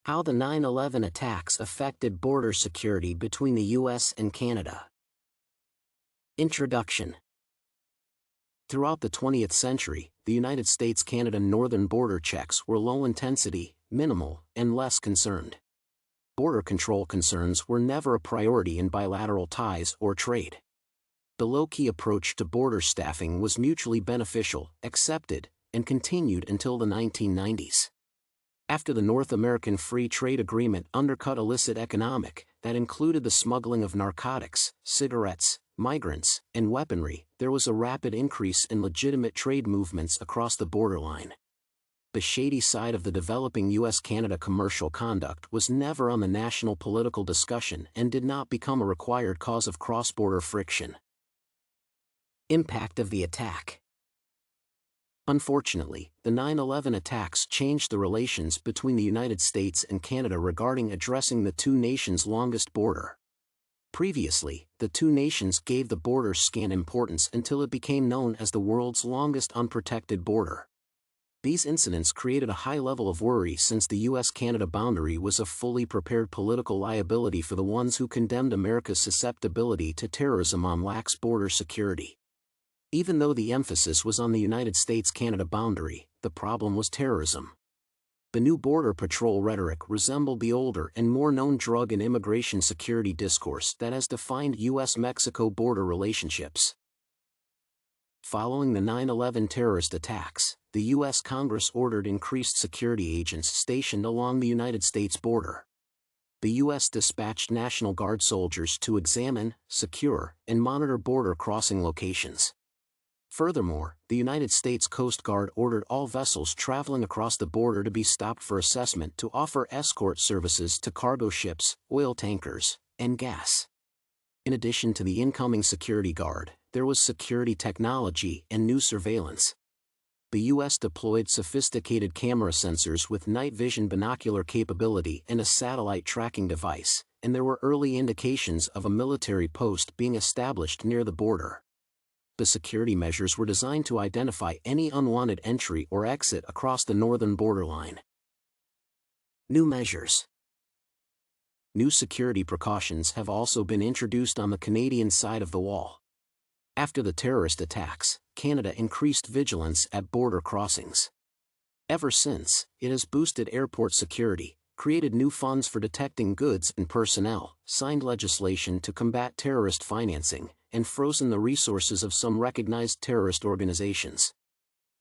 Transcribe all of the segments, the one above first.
How the 9/11 attacks affected border security between the U.S. and Canada. Introduction. Throughout the 20th century, the United States-Canada northern border checks were low intensity, minimal, and less concerned. Border control concerns were never a priority in bilateral ties or trade. The low-key approach to border staffing was mutually beneficial, accepted, and continued until the 1990s. After the North American Free Trade Agreement undercut illicit economic, that included the smuggling of narcotics, cigarettes, migrants, and weaponry, there was a rapid increase in legitimate trade movements across the borderline. The shady side of the developing U.S.-Canada commercial conduct was never on the national political discussion and did not become a required cause of cross-border friction. Impact of the attack. Unfortunately, the 9/11 attacks changed the relations between the United States and Canada regarding addressing the two nations' longest border. Previously, the two nations gave the border scant importance until it became known as the world's longest unprotected border. These incidents created a high level of worry since the U.S.-Canada boundary was a fully prepared political liability for the ones who condemned America's susceptibility to terrorism on lax border security. Even though the emphasis was on the United States-Canada boundary, the problem was terrorism. The new Border Patrol rhetoric resembled the older and more known drug and immigration security discourse that has defined U.S.-Mexico border relationships. Following the 9/11 terrorist attacks, the U.S. Congress ordered increased security agents stationed along the United States border. The U.S. dispatched National Guard soldiers to examine, secure, and monitor border crossing locations. Furthermore, the United States Coast Guard ordered all vessels traveling across the border to be stopped for assessment to offer escort services to cargo ships, oil tankers, and gas. In addition to the incoming security guard, there was security technology and new surveillance. The U.S. deployed sophisticated camera sensors with night vision binocular capability and a satellite tracking device, and there were early indications of a military post being established near the border. The security measures were designed to identify any unwanted entry or exit across the northern borderline. New measures. New security precautions have also been introduced on the Canadian side of the wall. After the terrorist attacks, Canada increased vigilance at border crossings. Ever since, it has boosted airport security, created new funds for detecting goods and personnel, signed legislation to combat terrorist financing, and frozen the resources of some recognized terrorist organizations.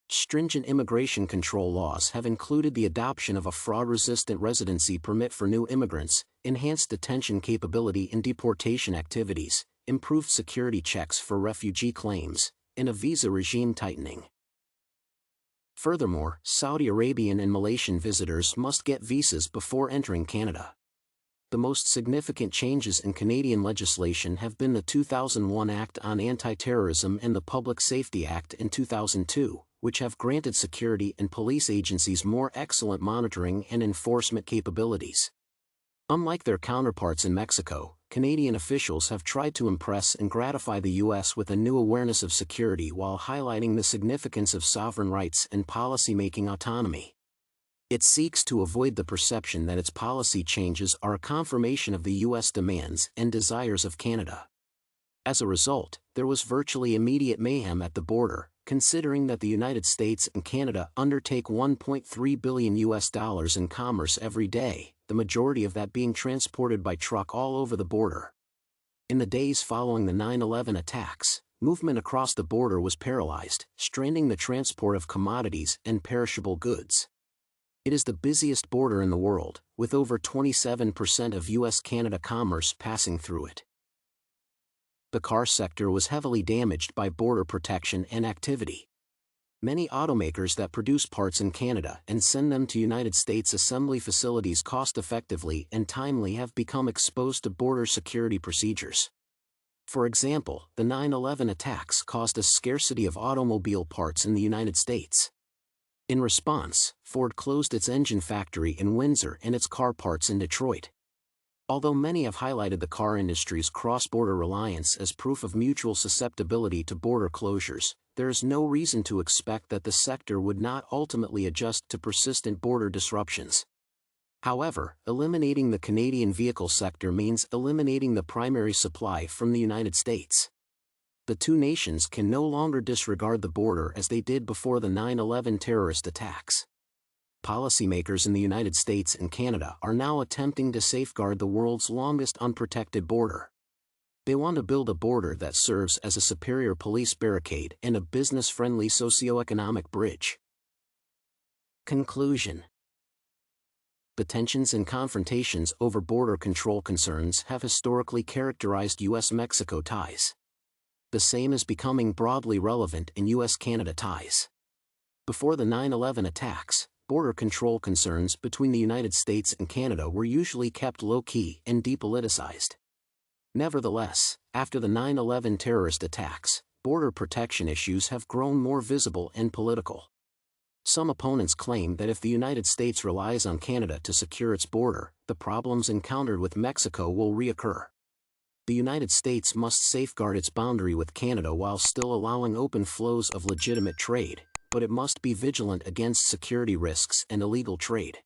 Stringent immigration control laws have included the adoption of a fraud-resistant residency permit for new immigrants, enhanced detention capability in deportation activities, improved security checks for refugee claims, and a visa regime tightening. Furthermore, Saudi Arabian and Malaysian visitors must get visas before entering Canada. The most significant changes in Canadian legislation have been the 2001 Act on Anti-Terrorism and the Public Safety Act in 2002, which have granted security and police agencies more excellent monitoring and enforcement capabilities. Unlike their counterparts in Mexico, Canadian officials have tried to impress and gratify the U.S. with a new awareness of security while highlighting the significance of sovereign rights and policymaking autonomy. It seeks to avoid the perception that its policy changes are a confirmation of the U.S. demands and desires of Canada. As a result, there was virtually immediate mayhem at the border, considering that the United States and Canada undertake $1.3 billion in commerce every day, the majority of that being transported by truck all over the border. In the days following the 9/11 attacks, movement across the border was paralyzed, straining the transport of commodities and perishable goods. It is the busiest border in the world, with over 27% of U.S.-Canada commerce passing through it. The car sector was heavily damaged by border protection and activity. Many automakers that produce parts in Canada and send them to United States assembly facilities cost-effectively and timely have become exposed to border security procedures. For example, the 9/11 attacks caused a scarcity of automobile parts in the United States. In response, Ford closed its engine factory in Windsor and its car parts in Detroit. Although many have highlighted the car industry's cross-border reliance as proof of mutual susceptibility to border closures, there is no reason to expect that the sector would not ultimately adjust to persistent border disruptions. However, eliminating the Canadian vehicle sector means eliminating the primary supply from the United States. The two nations can no longer disregard the border as they did before the 9/11 terrorist attacks. Policymakers in the United States and Canada are now attempting to safeguard the world's longest unprotected border. They want to build a border that serves as a superior police barricade and a business-friendly socio-economic bridge. Conclusion. The tensions and confrontations over border control concerns have historically characterized U.S.-Mexico ties. The same is becoming broadly relevant in U.S.-Canada ties. Before the 9/11 attacks, border control concerns between the United States and Canada were usually kept low-key and depoliticized. Nevertheless, after the 9/11 terrorist attacks, border protection issues have grown more visible and political. Some opponents claim that if the United States relies on Canada to secure its border, the problems encountered with Mexico will reoccur. The United States must safeguard its boundary with Canada while still allowing open flows of legitimate trade, but it must be vigilant against security risks and illegal trade.